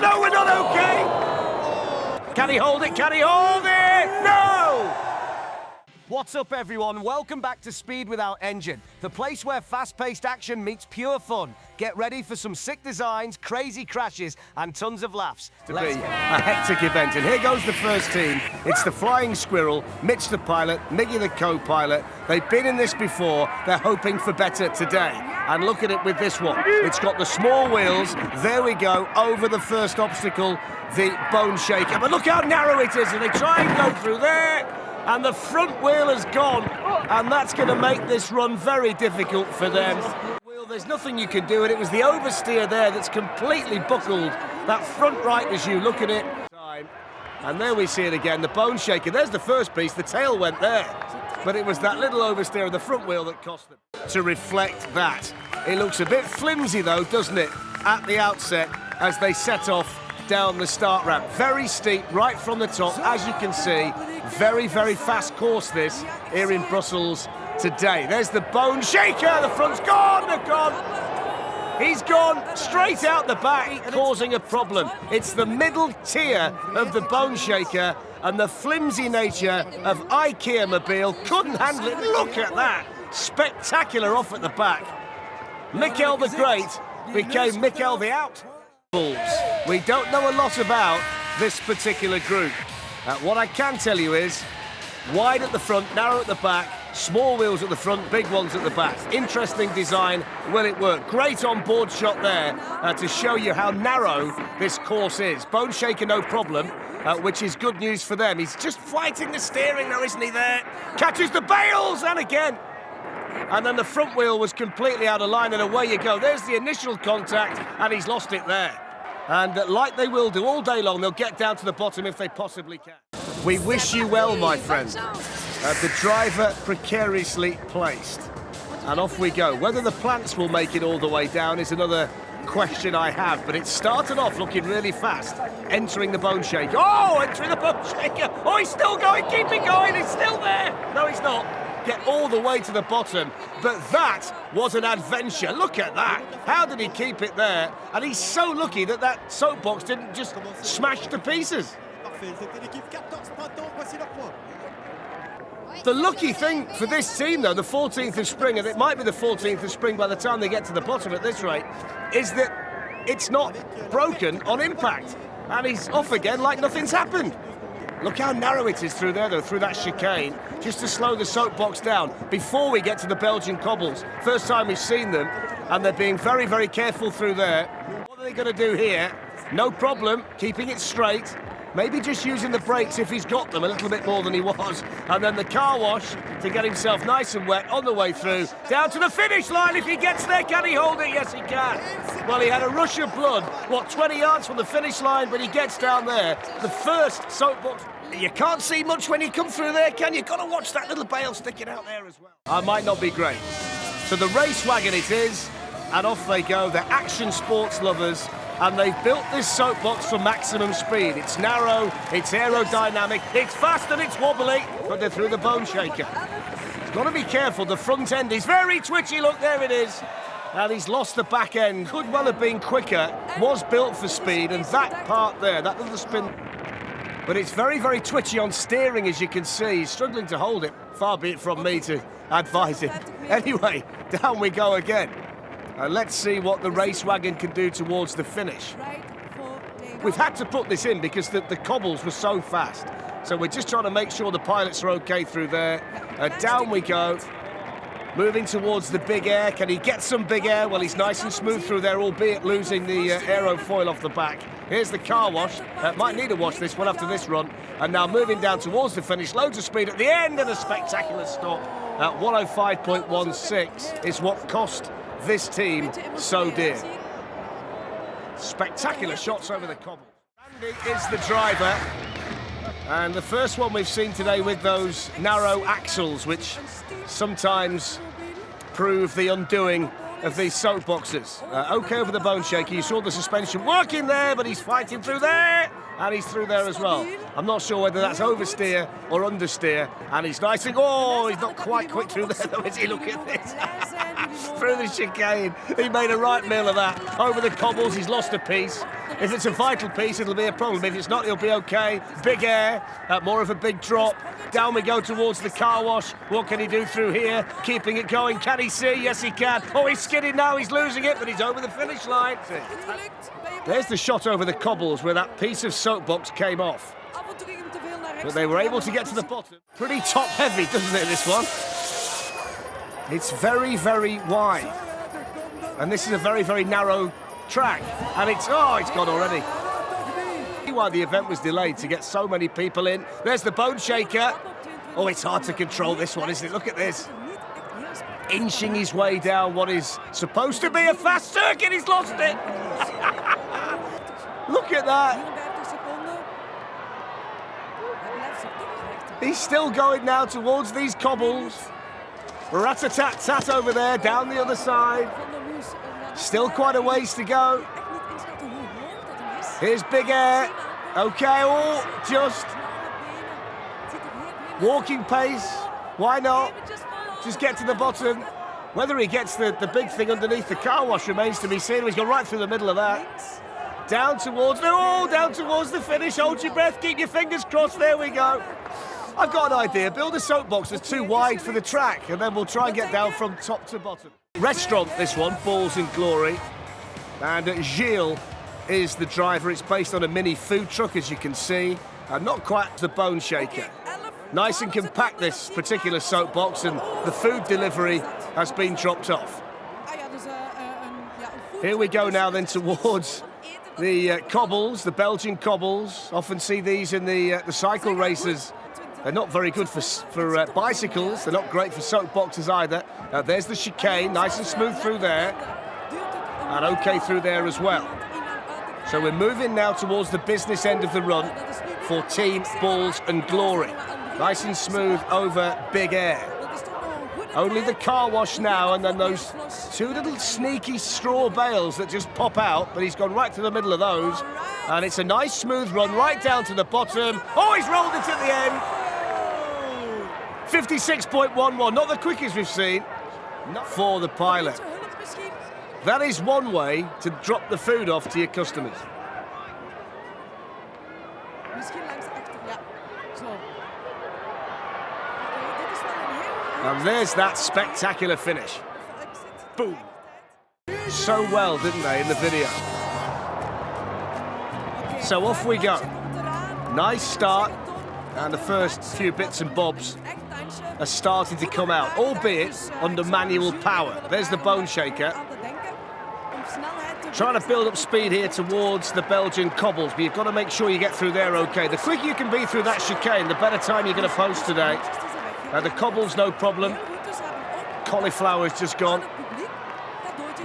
no, we're not okay! Can he hold it? Can he hold it? No! What's up, everyone? Welcome back to Speed Without Engine, the place where fast-paced action meets pure fun. Get ready for some sick designs, crazy crashes, and tons of laughs. To be a hectic event, and here goes the first team. It's the Flying Squirrel, Mitch the pilot, Miggy the co-pilot. They've been in this before. They're hoping for better today. And look at it with this one. It's got the small wheels. There we go, over the first obstacle, the bone shaker. But look how narrow it is, and they try and go through there. And the front wheel has gone, and that's going to make this run very difficult for them. Well, there's nothing you can do, and it was the oversteer there that's completely buckled that front right as you look at it. And there we see it again, the bone shaker. There's the first piece, the tail went there. But it was that little oversteer of the front wheel that cost them. To reflect that. It looks a bit flimsy though, doesn't it, at the outset as they set off down the start ramp. Very steep right from the top, as you can see. Very, very fast course this here in Brussels today. There's the bone shaker, the front's gone, they're gone. He's gone straight out the back, causing a problem. It's the middle tier of the bone shaker and the flimsy nature of IKEA Mobile couldn't handle it. Look at that, spectacular off at the back. Mikkel the Great became Mikkel the Out. We don't know a lot about this particular group. What I can tell you is wide at the front, narrow at the back, small wheels at the front, big ones at the back. Interesting design. Will it work? Great on-board shot there to show you how narrow this course is. Bone shaker, no problem, which is good news for them. He's just fighting the steering now, isn't he, there? Catches the bales, and again. And then the front wheel was completely out of line, and away you go. There's the initial contact, and he's lost it there. And like they will do all day long, they'll get down to the bottom if they possibly can. We wish you well, my friend. The driver precariously placed. And off we go. Whether the plants will make it all the way down is another question I have, but it started off looking really fast, entering the bone shaker. Oh, entering the bone shaker. Oh, he's still going, keep it going, he's still there. No, he's not. Get all the way to the bottom, but that was an adventure. Look at that. How did he keep it there? And he's so lucky that that soapbox didn't just smash to pieces. The lucky thing for this team, though, the 14th of Spring, and it might be the 14th of Spring by the time they get to the bottom at this rate, is that it's not broken on impact. And he's off again like nothing's happened. Look how narrow it is through there, though, through that chicane, just to slow the soapbox down before we get to the Belgian cobbles. First time we've seen them, and they're being very, very careful through there. What are they going to do here? No problem, keeping it straight. Maybe just using the brakes if he's got them a little bit more than he was. And then the car wash to get himself nice and wet on the way through. Down to the finish line if he gets there. Can he hold it? Yes, he can. Well, he had a rush of blood, 20 yards from the finish line, but he gets down there. The first soapbox. You can't see much when you come through there, can you? Got to watch that little bale sticking out there as well. I might not be great. So the race wagon it is, and off they go. They're action sports lovers. And they've built this soapbox for maximum speed. It's narrow, it's aerodynamic, it's fast and it's wobbly, but they're through the bone shaker. He's got to be careful, the front end is very twitchy, look, there it is. And he's lost the back end. Could well have been quicker, was built for speed, and that part there, that little spin. But it's very, very twitchy on steering, as you can see. He's struggling to hold it. Far be it from me to advise him. Anyway, down we go again. Let's see what the race wagon can do towards the finish. We've had to put this in because the cobbles were so fast. So we're just trying to make sure the pilots are okay through there. Down we go. Moving towards the big air. Can he get some big air? Well, he's nice and smooth through there, albeit losing the aerofoil off the back. Here's the car wash. Might need a wash this one after this run. And now moving down towards the finish. Loads of speed at the end and a spectacular stop. At 105.16 is what cost this team so dear. Spectacular shots over the cobble. Andy is the driver, and the first one we've seen today with those narrow axles, which sometimes prove the undoing of these soapboxes. Okay over the bone shaker, you saw the suspension working there, but he's fighting through there, and he's through there as well. I'm not sure whether that's oversteer or understeer, and he's nice and, oh, he's not quite quick through there though, is he? Look at this. Through the chicane, he made a right meal of that. Over the cobbles, he's lost a piece. If it's a vital piece, it'll be a problem. If it's not, it'll be okay. Big air, more of a big drop. Down we go towards the car wash. What can he do through here? Keeping it going. Can he see? Yes, he can. Oh, he's skidding now. He's losing it, but he's over the finish line. There's the shot over the cobbles where that piece of Soapbox came off. But they were able to get to the bottom. Pretty top-heavy, doesn't it, this one? It's very, very wide. And this is a very, very narrow track. And it's gone already. Why the event was delayed to get so many people in. There's the bone shaker. Oh, it's hard to control this one, isn't it? Look at this. Inching his way down what is supposed to be a fast circuit. He's lost it. Look at that. He's still going now towards these cobbles. Rat-a-tat-tat over there, down the other side. Still quite a ways to go. Here's Big Air. Okay, just walking pace. Why not? Just get to the bottom. Whether he gets the big thing underneath the car wash remains to be seen. He's gone right through the middle of that. Down towards the finish. Hold your breath, keep your fingers crossed. There we go. I've got an idea. Build a soapbox that's too wide for the track, and then we'll try and get down from top to bottom. Restaurant, this one, Balls in Glory. And Gilles is the driver. It's based on a mini food truck, as you can see. Not quite the bone shaker. Nice and compact, this particular soapbox, and the food delivery has been dropped off. Here we go now then towards the cobbles, the Belgian cobbles. Often see these in the cycle races. They're not very good for bicycles. They're not great for soapboxes either. There's the chicane, nice and smooth through there. And okay through there as well. So we're moving now towards the business end of the run for Team Balls and Glory. Nice and smooth over Big Air. Only the car wash now, and then those two little sneaky straw bales that just pop out, but he's gone right to the middle of those. And it's a nice smooth run right down to the bottom. Oh, he's rolled it at the end. 56.11, not the quickest we've seen. Not for the pilot. That is one way to drop the food off to your customers. And there's that spectacular finish. Boom. So well, didn't they, in the video? So off we go. Nice start. And the first few bits and bobs are starting to come out, albeit under manual power. There's the bone shaker. Trying to build up speed here towards the Belgian cobbles, but you've got to make sure you get through there okay. The quicker you can be through that chicane, the better time you're going to post today. The cobbles, no problem. Cauliflower's just gone.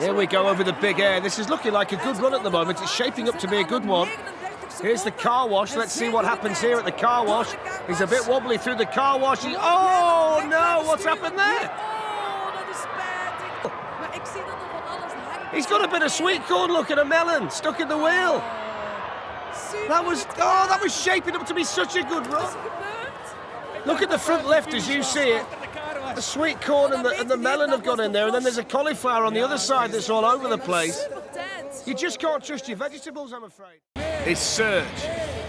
Here we go over the Big Air. This is looking like a good run at the moment. It's shaping up to be a good one. Here's the car wash. Let's see what happens here at the car wash. He's a bit wobbly through the car wash. Oh, no, what's happened there? He's got a bit of sweet corn look and a melon stuck in the wheel. That was shaping up to be such a good run. Look at the front left as you see it. The sweet corn and the melon have gone in there, and then there's a cauliflower on the other side that's all over the place. You just can't trust your vegetables, I'm afraid. It's Serge.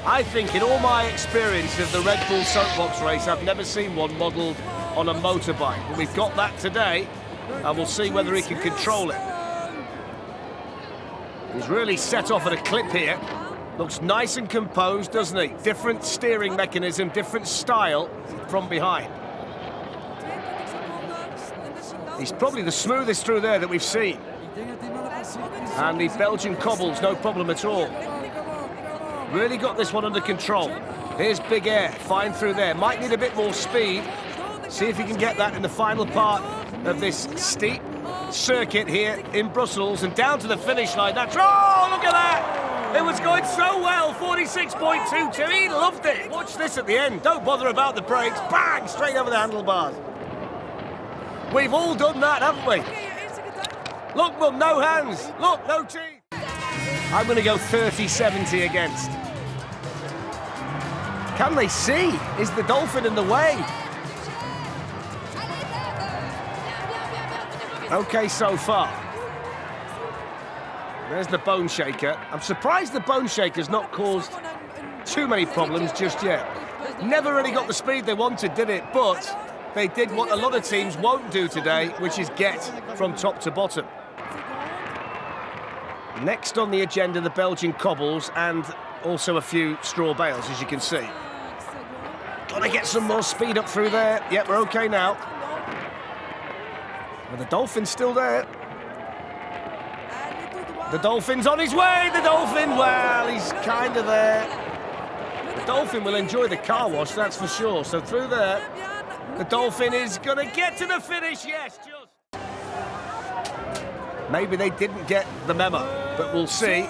I think in all my experience of the Red Bull Soapbox race, I've never seen one modelled on a motorbike. But we've got that today, and we'll see whether he can control it. He's really set off at a clip here. Looks nice and composed, doesn't he? Different steering mechanism, different style from behind. He's probably the smoothest through there that we've seen. And the Belgian cobbles, no problem at all. Really got this one under control. Here's Big Air, fine through there. Might need a bit more speed. See if he can get that in the final part of this steep circuit here in Brussels, and down to the finish line. That's, oh, look at that! It was going so well, 46.22. He loved it. Watch this at the end. Don't bother about the brakes. Bang! Straight over the handlebars. We've all done that, haven't we? Look, Mum, no hands. Look, no teeth. I'm going to go 30-70 against. Can they see? Is the dolphin in the way? Okay so far. There's the bone shaker. I'm surprised the bone shaker's not caused too many problems just yet. Never really got the speed they wanted, did it? But they did what a lot of teams won't do today, which is get from top to bottom. Next on the agenda, the Belgian cobbles and also a few straw bales, as you can see. Got to get some more speed up through there. Yep, we're okay now. Well, the Dolphin's still there. The Dolphin's on his way. The Dolphin, well, he's kind of there. The Dolphin will enjoy the car wash, that's for sure. So through there, the Dolphin is going to get to the finish. Yes, just. Maybe they didn't get the memo, but we'll see.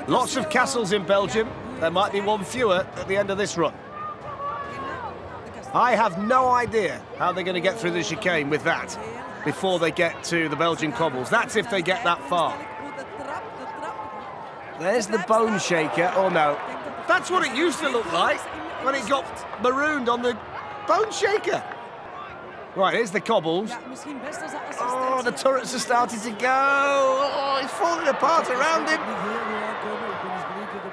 Lots of castles in Belgium. There might be one fewer at the end of this run. I have no idea how they're going to get through the chicane with that before they get to the Belgian cobbles. That's if they get that far. There's the bone shaker. Oh, no. That's what it used to look like when it got marooned on the bone shaker. Right, here's the cobbles. Oh, the turrets are starting to go. Oh, it's falling apart around him.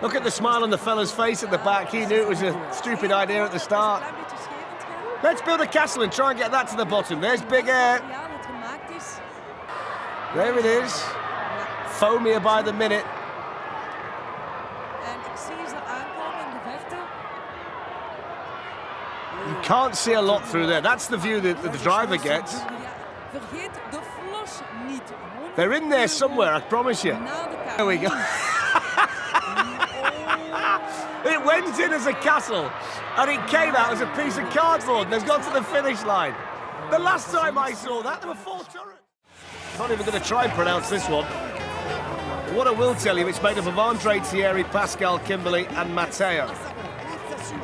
Look at the smile on the fella's face at the back. He knew it was a stupid idea at the start. Let's build a castle and try and get that to the bottom. There's Big Air. There it is. Foamier by the minute. You can't see a lot through there. That's the view that the driver gets. They're in there somewhere, I promise you. There we go. It went in as a castle, and it came out as a piece of cardboard. They've got to the finish line. The last time I saw that, there were 4 turrets. Not even going to try and pronounce this one. What I will tell you, it's made up of Andre, Thierry, Pascal, Kimberly, and Matteo.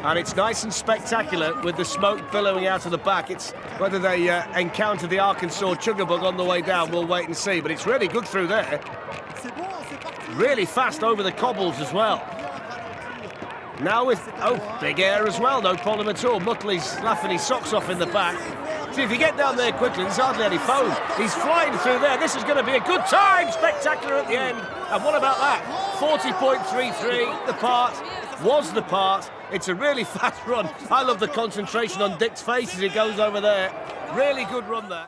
And it's nice and spectacular with the smoke billowing out of the back. It's whether they encounter the Arkansas Sugarbug on the way down, we'll wait and see. But it's really good through there. Really fast over the cobbles as well. Now with, oh, Big Air as well, no problem at all. Muttley's laughing his socks off in the back. See, if you get down there quickly, there's hardly any foam. He's flying through there. This is going to be a good time. Spectacular at the end. And what about that? 40.33, the part. Was the part. It's a really fast run. I love the concentration on Dick's face as he goes over there. Really good run there.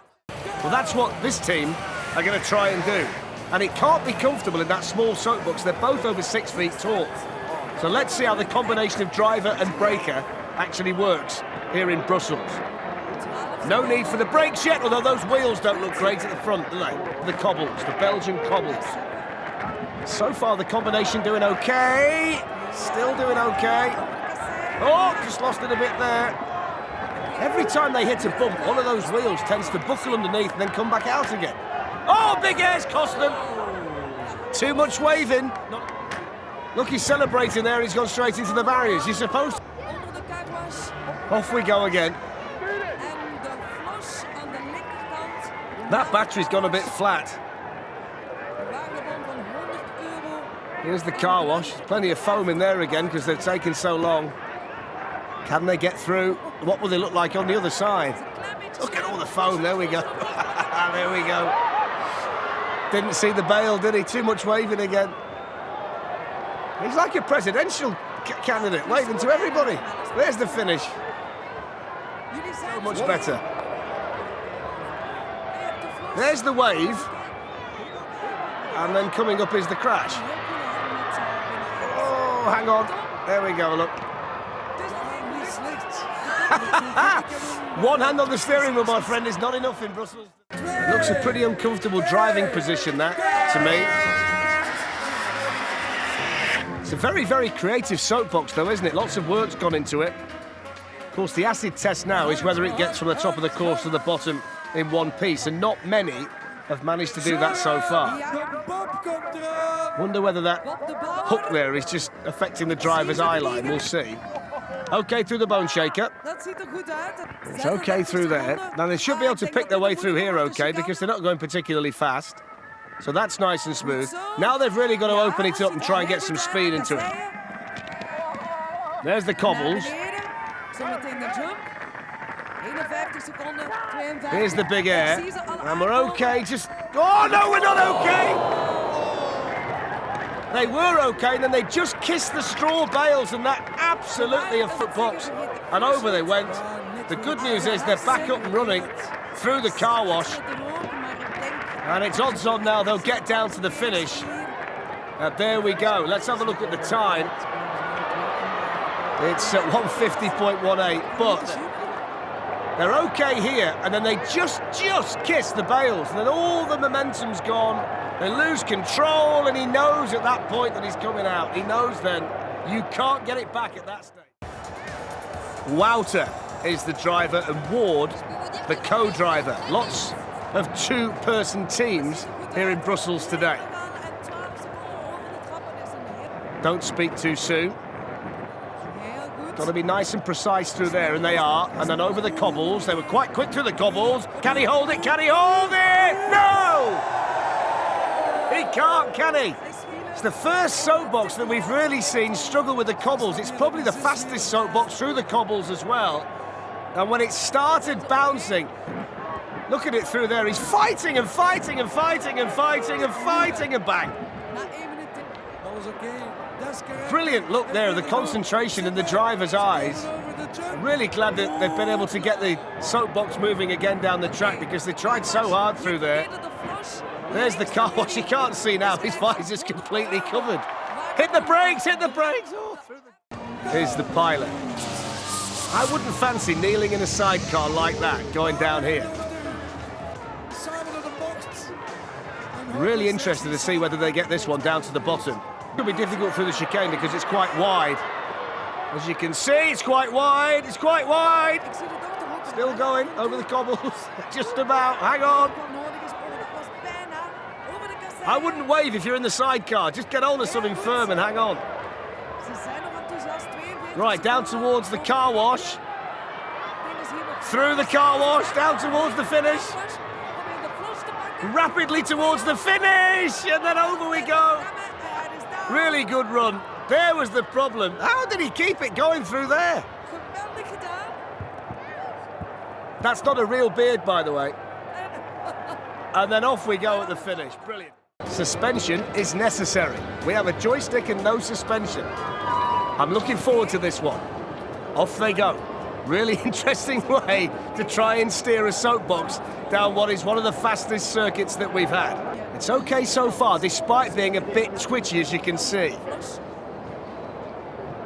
Well, that's what this team are going to try and do. And it can't be comfortable in that small soapbox. They're both over 6 feet tall. So let's see how the combination of driver and braker actually works here in Brussels. No need for the brakes yet, although those wheels don't look great at the front, do they? The cobbles, the Belgian cobbles. So far, the combination doing okay. Still doing okay. Oh, just lost it a bit there. Every time they hit a bump, one of those wheels tends to buckle underneath and then come back out again. Oh, Big Air's cost them. Too much waving. Look, he's celebrating there. He's gone straight into the barriers. You're supposed to. Off we go again. That battery's gone a bit flat. Here's the car wash. Plenty of foam in there again because they've taken so long. Can they get through? What will they look like on the other side? Look at all the foam. There we go. There we go. Didn't see the bale, did he? Too much waving again. He's like a presidential candidate, waving to everybody. There's the finish. So much better. There's the wave. And then coming up is the crash. Oh, hang on. There we go, look. One hand on the steering wheel, my friend, is not enough in Brussels. It looks a pretty uncomfortable driving position, that, to me. It's a very, very creative soapbox, though, isn't it? Lots of work's gone into it. Of course, the acid test now is whether it gets from the top of the course to the bottom in one piece, and not many have managed to do that so far. Wonder whether that hook there is just affecting the driver's eye line. We'll see. Okay through the bone shaker. It's okay through there. Now they should be able to pick their way through here okay, because they're not going particularly fast. So that's nice and smooth. Now they've really got to open it up and try and get some speed into it. There's the cobbles. Here's the Big Air. And we're okay, just... Oh, no, we're not okay! They were okay, and then they just kissed the straw bales, and that absolutely a footbox. And over they went. The good news is they're back up and running through the car wash. And it's odds on now they'll get down to the finish. There we go. Let's have a look at the time. It's at 150.18, but they're okay here, and then they just kiss the bales, and then all the momentum's gone. They lose control, and he knows at that point that he's coming out. He knows then you can't get it back at that stage. Wouter is the driver, and Ward the co-driver. Lots of two-person teams here in Brussels today. Don't speak too soon. Got to be nice and precise through there, and they are. And then over the cobbles. They were quite quick through the cobbles. Can he hold it? Can he hold it? No! He can't, can he? It's the first Soapbox that we've really seen struggle with the cobbles. It's probably the fastest Soapbox through the cobbles as well. And when it started bouncing, look at it through there. He's fighting and fighting and fighting and fighting and fighting, and bang. Brilliant look there, the concentration in the driver's eyes. Really glad that they've been able to get the Soapbox moving again down the track, because they tried so hard through there. There's the car wash. You can't see now. His visor's completely covered. Hit the brakes, hit the brakes. Oh, here's the pilot. I wouldn't fancy kneeling in a sidecar like that, going down here. Really interested to see whether they get this one down to the bottom. It'll be difficult through the chicane because it's quite wide. As you can see, it's quite wide. It's quite wide. Still going over the cobbles. Just about. Hang on. I wouldn't wave if you're in the sidecar. Just get hold of something firm and hang on. Right, down towards the car wash. Through the car wash, down towards the finish. Rapidly towards the finish, and then over we go. Really good run. There was the problem. How did he keep it going through there? That's not a real beard, by the way. And then off we go at the finish. Brilliant. Suspension is necessary. We have a joystick and no suspension. I'm looking forward to this one. Off they go. Really interesting way to try and steer a Soapbox down what is one of the fastest circuits that we've had. It's okay so far, despite being a bit twitchy, as you can see.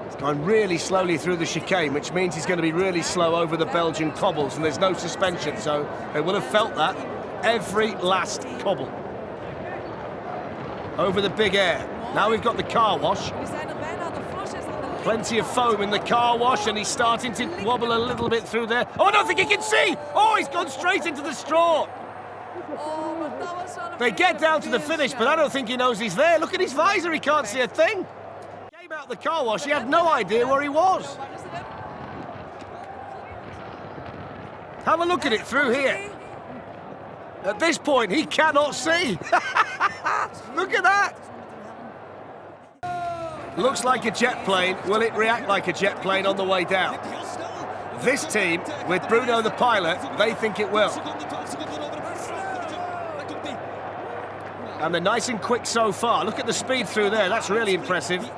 It's going really slowly through the chicane, which means he's going to be really slow over the Belgian cobbles, and there's no suspension, so they will have felt that every last cobble. Over the big air. Now we've got the car wash. Plenty of foam in the car wash, and he's starting to wobble a little bit through there. Oh, I don't think he can see! Oh, he's gone straight into the straw. They get down to the finish, but I don't think he knows he's there. Look at his visor, he can't see a thing. Came out the car wash, he had no idea where he was. Have a look at it through here. At this point, he cannot see. Look at that. Looks like a jet plane. Will it react like a jet plane on the way down? This team, with Bruno the pilot, they think it will. And they're nice and quick so far. Look at the speed through there. That's really impressive.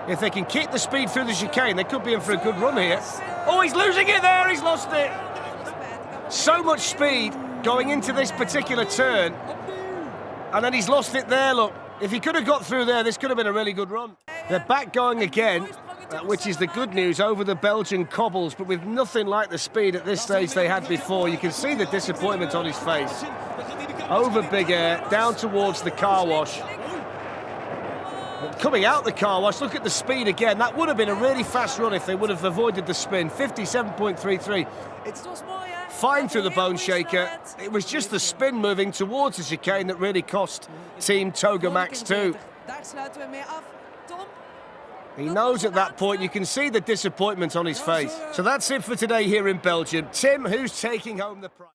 If they can keep the speed through the chicane, they could be in for a good run here. Oh, he's losing it there. He's lost it. So much speed going into this particular turn. And then he's lost it there, look. If he could have got through there, this could have been a really good run. They're back going again, which is the good news, over the Belgian cobbles, but with nothing like the speed at this stage they had before. You can see the disappointment on his face. Over big air, down towards the car wash. Coming out the car wash, look at the speed again. That would have been a really fast run if they would have avoided the spin. 57.33. It's fine through the bone shaker. It was just the spin moving towards the chicane that really cost Team Toga Max 2. He knows at that point, you can see the disappointment on his face. So that's it for today here in Belgium. Tim, who's taking home the prize?